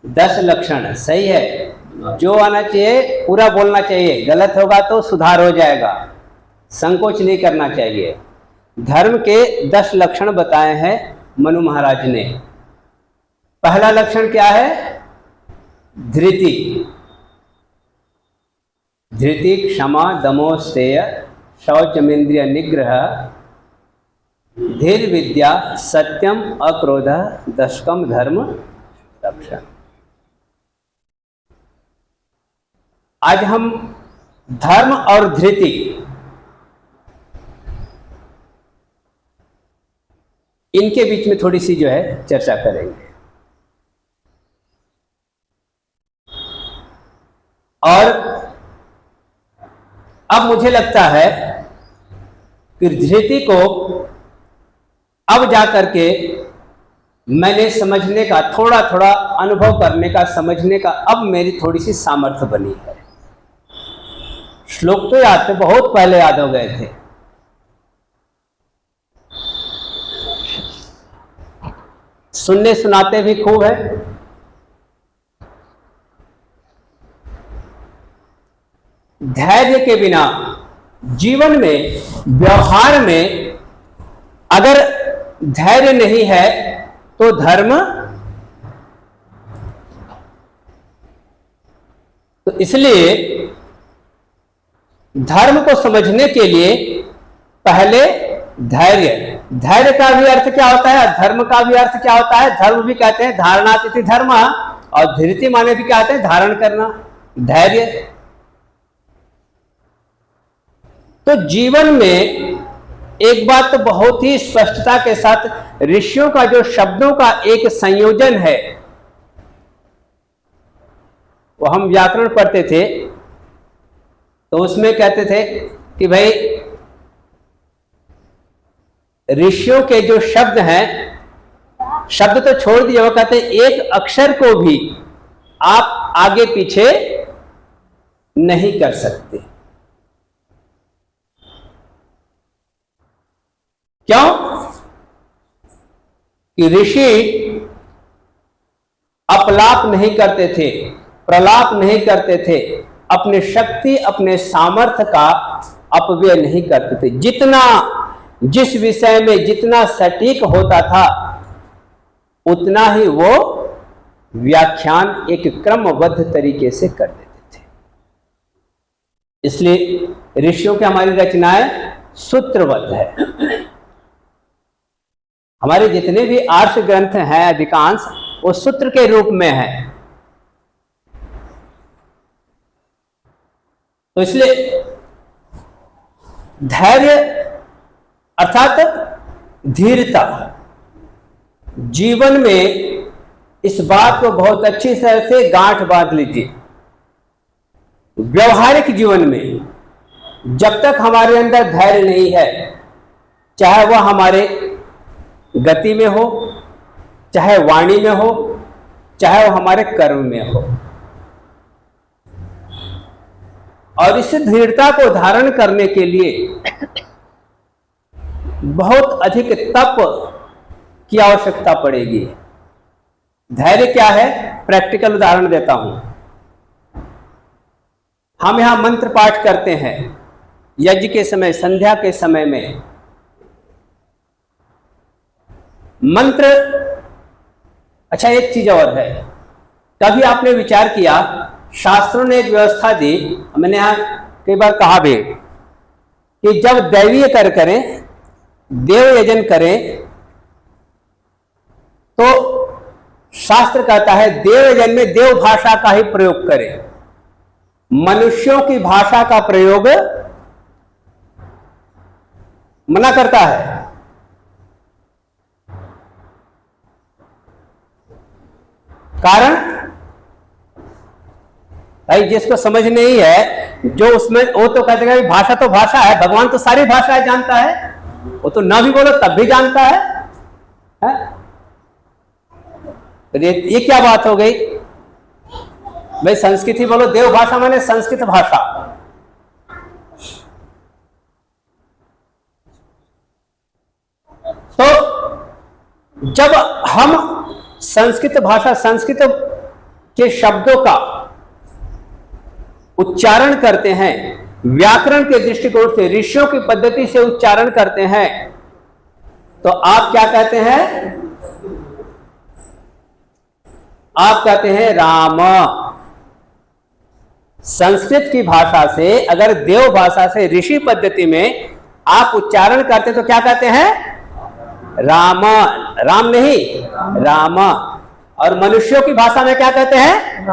10 लक्षण सही है। जो आना चाहिए पूरा बोलना चाहिए, गलत होगा तो सुधार हो जाएगा, संकोच नहीं करना चाहिए। धर्म के 10 लक्षण बताए हैं मनु महाराज ने। पहला लक्षण क्या है? धृति। धृति क्षमा दमो स्तेय शौचमिंद्रिय निग्रह धीर विद्या सत्यम अक्रोध दशकम धर्म रक्षण। आज हम धर्म और धृति इनके बीच में थोड़ी सी जो है चर्चा करेंगे। और अब मुझे लगता है कि धृति को अब जाकर के मैंने समझने का, थोड़ा थोड़ा अनुभव करने का, समझने का अब मेरी थोड़ी सी सामर्थ्य बनी है। श्लोक तो याद थे, बहुत पहले याद हो गए थे। सुनने सुनाते भी खूब है। धैर्य के बिना जीवन में, व्यवहार में अगर धैर्य नहीं है तो धर्म, तो इसलिए धर्म को समझने के लिए पहले धैर्य। धैर्य का भी अर्थ क्या होता है, धर्म का भी अर्थ क्या होता है? धर्म भी कहते हैं धारणातिथि धर्म, और धृति माने भी क्या होता है? धारण करना, धैर्य। तो जीवन में एक बात तो बहुत ही स्पष्टता के साथ ऋषियों का जो शब्दों का एक संयोजन है, वो हम व्याकरण पढ़ते थे तो उसमें कहते थे कि भाई ऋषियों के जो शब्द हैं, शब्द तो छोड़ दिए, वो कहते हैं एक अक्षर को भी आप आगे पीछे नहीं कर सकते। क्यों? कि ऋषि अपलाप नहीं करते थे, प्रलाप नहीं करते थे, अपने शक्ति, अपने सामर्थ्य का अपव्यय नहीं करते थे। जितना, जिस विषय में जितना सटीक होता था उतना ही वो व्याख्यान एक क्रमबद्ध तरीके से कर देते थे। इसलिए ऋषियों की हमारी रचनाएं सूत्रबद्ध है। हमारे जितने भी आर्ष ग्रंथ हैं अधिकांश वो सूत्र के रूप में है। तो इसलिए धैर्य अर्थात धीरता, जीवन में इस बात को बहुत अच्छी तरह से गांठ बांध लीजिए। व्यवहारिक जीवन में जब तक हमारे अंदर धैर्य नहीं है, चाहे वह हमारे गति में हो, चाहे वाणी में हो, चाहे वह हमारे कर्म में हो, और इस धीरता को धारण करने के लिए बहुत अधिक तप की आवश्यकता पड़ेगी। धैर्य क्या है? प्रैक्टिकल उदाहरण देता हूं। हम यहां मंत्र पाठ करते हैं यज्ञ के समय, संध्या के समय में। मंत्र, अच्छा एक चीज और है, कभी आपने विचार किया, शास्त्रों ने एक व्यवस्था दी, मैंने यहां कई बार कहा भी कि जब दैवीय कर करें, देव यजन करें, तो शास्त्र कहता है देव यजन में देव भाषा का ही प्रयोग करें, मनुष्यों की भाषा का प्रयोग मना करता है। कारण भाई जिसको समझ नहीं है, जो उसमें, वो तो कहते हैं भाषा तो भाषा है, भगवान तो सारी भाषाएं जानता है, वो तो ना भी बोलो तब भी जानता है? ये क्या बात हो गई भाई? संस्कृत ही बोलो, देव भाषा माने संस्कृत भाषा। तो जब हम संस्कृत भाषा, संस्कृत के शब्दों का उच्चारण करते हैं, व्याकरण के दृष्टिकोण से, ऋषियों की पद्धति से उच्चारण करते हैं, तो आप क्या कहते हैं? आप कहते हैं राम। संस्कृत की भाषा से, अगर देव भाषा से ऋषि पद्धति में आप उच्चारण करते तो क्या कहते हैं? राम। राम नहीं, राम। और मनुष्यों की भाषा में क्या कहते हैं?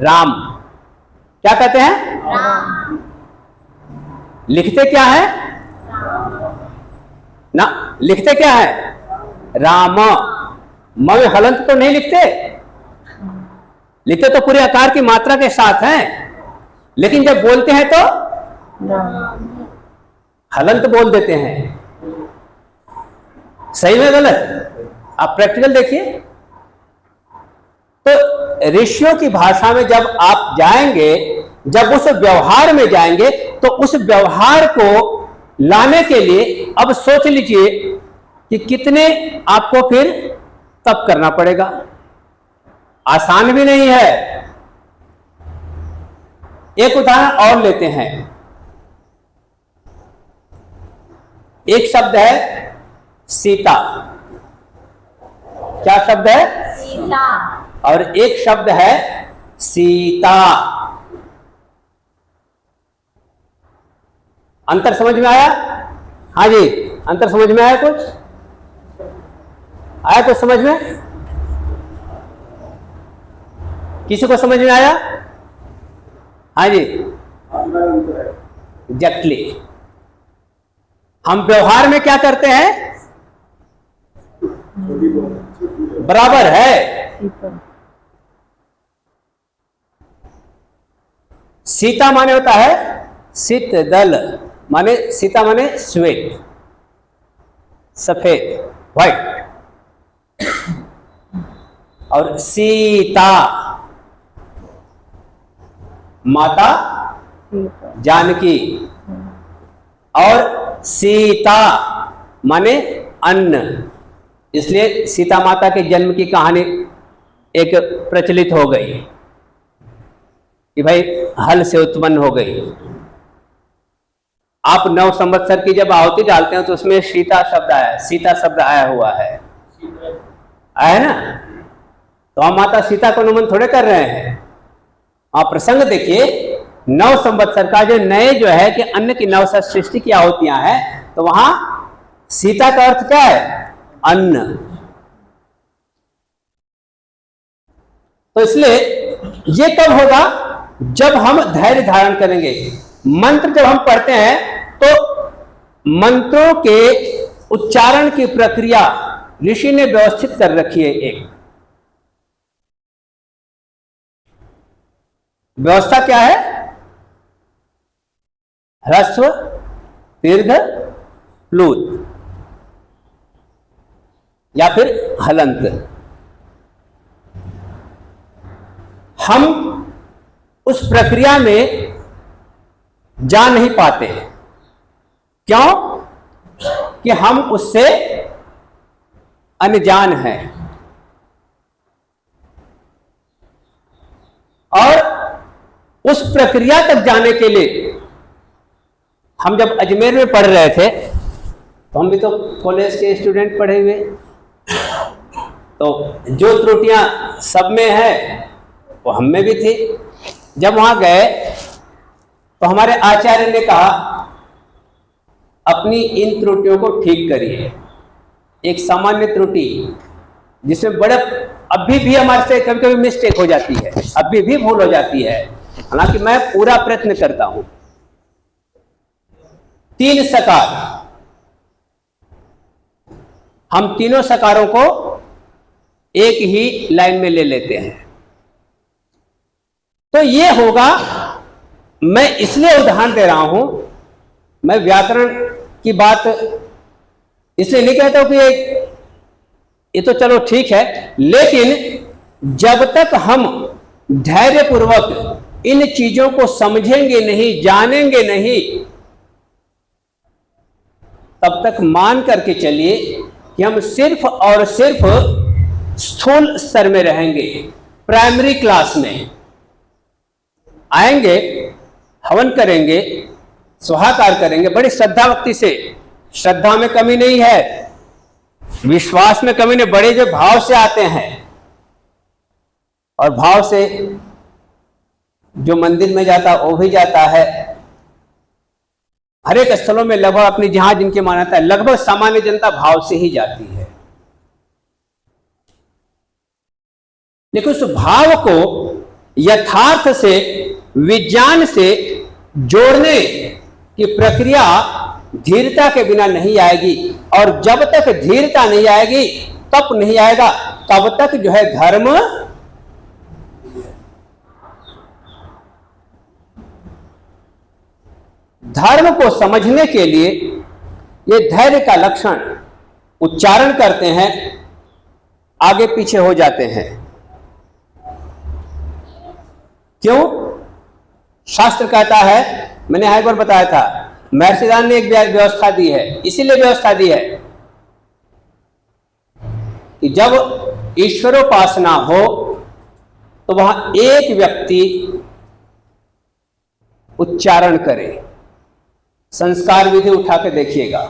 राम। क्या कहते हैं? राम। लिखते क्या है ना? लिखते क्या है? राम। म में हलंत तो नहीं लिखते, लिखते तो पूरे आकार की मात्रा के साथ हैं, लेकिन जब बोलते हैं तो हलंत बोल देते हैं। सही में गलत? आप प्रैक्टिकल देखिए। तो ऋषियों की भाषा में जब आप जाएंगे, जब उस व्यवहार में जाएंगे, तो उस व्यवहार को लाने के लिए अब सोच लीजिए कि कितने आपको फिर तप करना पड़ेगा। आसान भी नहीं है। एक उदाहरण और लेते हैं। एक शब्द है सीता। क्या शब्द है? सीता। और एक शब्द है सीता। अंतर समझ में आया? हाँ जी, अंतर समझ में आया? कुछ आया? कुछ समझ में? किसी को समझ में आया? हाँ जी, एग्जैक्टली। हम व्यवहार में क्या करते हैं? बराबर है। सीता माने होता है शीत दल, माने सीता माने श्वेत, सफेद, व्हाइट। और सीता माता जानकी, और सीता माने अन्न। इसलिए सीता माता के जन्म की कहानी एक प्रचलित हो गई कि भाई हल से उत्पन्न हो गई। आप 9 संवत्सर की जब आहुति डालते हैं तो उसमें सीता शब्द आया, सीता शब्द आया हुआ है, आया है ना? तो हम माता सीता को नमन थोड़े कर रहे हैं। आप प्रसंग देखिए, 9 संवत्सर का जो नए जो है कि अन्न की 9 सृष्टि की आहुतियां हैं, तो वहां सीता का अर्थ क्या है? अन्न। तो इसलिए ये कब होगा? जब हम धैर्य धारण करेंगे। मंत्र जब हम पढ़ते हैं तो मंत्रों के उच्चारण की प्रक्रिया ऋषि ने व्यवस्थित कर रखी है। एक व्यवस्था क्या है? ह्रस्व, दीर्घ, प्लुत या फिर हलंत। हम उस प्रक्रिया में जा नहीं पाते। क्यों? कि हम उससे अनजान हैं। और उस प्रक्रिया तक जाने के लिए हम जब अजमेर में पढ़ रहे थे, तो हम भी तो कॉलेज के स्टूडेंट पढ़े हुए, तो जो त्रुटियां सब में है वो हम में भी थी। जब वहां गए तो हमारे आचार्य ने कहा अपनी इन त्रुटियों को ठीक करिए। एक सामान्य त्रुटि जिसमें बड़े अभी भी हमारे से कभी कभी मिस्टेक हो जाती है, अभी भी भूल हो जाती है, हालांकि मैं पूरा प्रयत्न करता हूं। 3 सकार, हम तीनों सकारों को एक ही लाइन में ले लेते हैं। तो ये होगा, मैं इसलिए उदाहरण दे रहा हूं, मैं व्याकरण की बात इसलिए नहीं कहता हूं कि ये तो चलो ठीक है, लेकिन जब तक हम धैर्यपूर्वक इन चीजों को समझेंगे नहीं, जानेंगे नहीं, तब तक मान करके चलिए कि हम सिर्फ और सिर्फ स्थूल स्तर में रहेंगे, प्राइमरी क्लास में आएंगे, हवन करेंगे, स्वाहाकार करेंगे बड़ी श्रद्धा भक्ति से। श्रद्धा में कमी नहीं है, विश्वास में कमी नहीं, बड़े जो भाव से आते हैं। और भाव से जो मंदिर में जाता वो भी जाता है। हर एक स्थलों में लगभग अपनी जहां जिनकी मान्यता है, लगभग सामान्य जनता भाव से ही जाती है। लेकिन उस भाव को यथार्थ से, विज्ञान से जोड़ने की प्रक्रिया धीरता के बिना नहीं आएगी। और जब तक धीरता नहीं आएगी, तप नहीं आएगा, तब तक जो है धर्म को समझने के लिए ये धैर्य का लक्षण उच्चारण करते हैं, आगे पीछे हो जाते हैं। क्यों? शास्त्र कहता है, मैंने एक बार बताया था, महर्षि दान ने एक व्यवस्था दी है, इसीलिए व्यवस्था दी है कि जब ईश्वरोपासना हो तो वहां एक व्यक्ति उच्चारण करे। संस्कार विधि उठा के देखिएगा,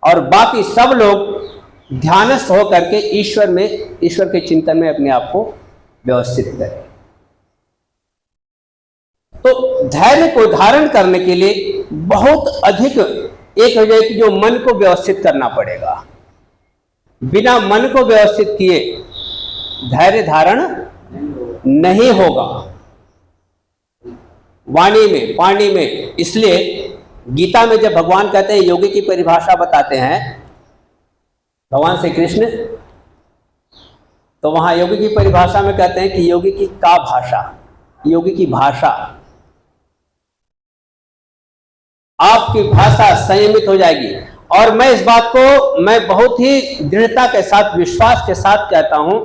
और बाकी सब लोग ध्यानस्थ होकर के ईश्वर के चिंतन में अपने आप को व्यवस्थित करें। तो धैर्य को धारण करने के लिए बहुत अधिक एक हो जाए कि जो मन को व्यवस्थित करना पड़ेगा। बिना मन को व्यवस्थित किए धैर्य धारण नहीं होगा। वाणी में, पाणी में, इसलिए गीता में जब भगवान कहते हैं, योगी की परिभाषा बताते हैं भगवान श्री कृष्ण, तो वहां योगी की परिभाषा में कहते हैं कि योगी की का भाषा, योगी की भाषा, आपकी भाषा संयमित हो जाएगी। और मैं इस बात को मैं बहुत ही दृढ़ता के साथ, विश्वास के साथ कहता हूं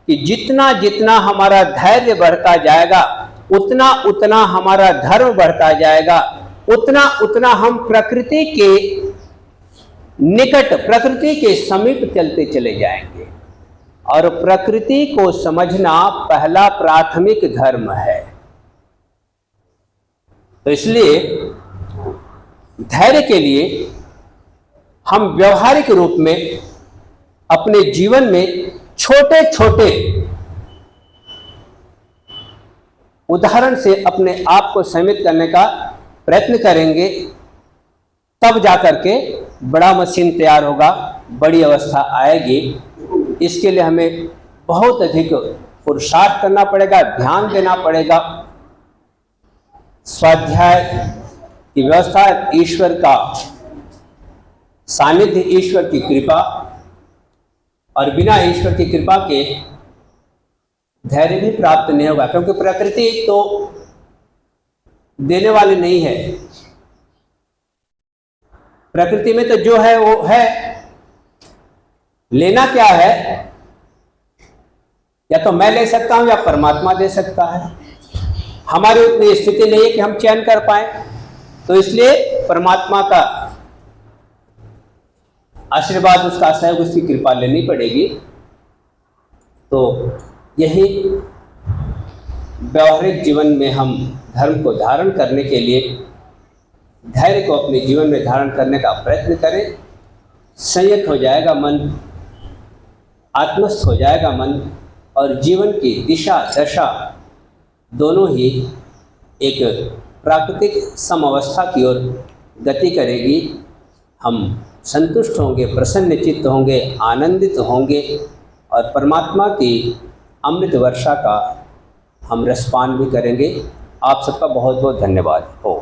कि जितना जितना हमारा धैर्य बढ़ता जाएगा, उतना उतना हमारा धर्म बढ़ता जाएगा, उतना उतना हम प्रकृति के निकट, प्रकृति के समीप चलते चले जाएंगे। और प्रकृति को समझना पहला प्राथमिक धर्म है। तो इसलिए धैर्य के लिए हम व्यवहारिक रूप में अपने जीवन में छोटे छोटे उदाहरण से अपने आप को सीमित करने का प्रयत्न करेंगे, तब जाकर के बड़ा मशीन तैयार होगा, बड़ी अवस्था आएगी। इसके लिए हमें बहुत अधिक पुरुषार्थ करना पड़ेगा, ध्यान देना पड़ेगा। स्वाध्याय की व्यवस्था, ईश्वर का सानिध्य, ईश्वर की कृपा, और बिना ईश्वर की कृपा के धैर्य भी प्राप्त नहीं होगा, क्योंकि प्रकृति तो देने वाली नहीं है। प्रकृति में तो जो है वो है, लेना क्या है? या तो मैं ले सकता हूं या परमात्मा दे सकता है। हमारी उतनी स्थिति नहीं है कि हम चयन कर पाए, तो इसलिए परमात्मा का आशीर्वाद, उसका सहयोग, उसकी कृपा लेनी पड़ेगी। तो यही व्यवहारिक जीवन में हम धर्म को धारण करने के लिए धैर्य को अपने जीवन में धारण करने का प्रयत्न करें। संयत हो जाएगा मन, आत्मस्थ हो जाएगा मन, और जीवन की दिशा दशा दोनों ही एक प्राकृतिक समावस्था की ओर गति करेगी। हम संतुष्ट होंगे, प्रसन्न चित्त होंगे, आनंदित होंगे, और परमात्मा की अमृत वर्षा का हम रसपान भी करेंगे। आप सबका बहुत बहुत धन्यवाद हो।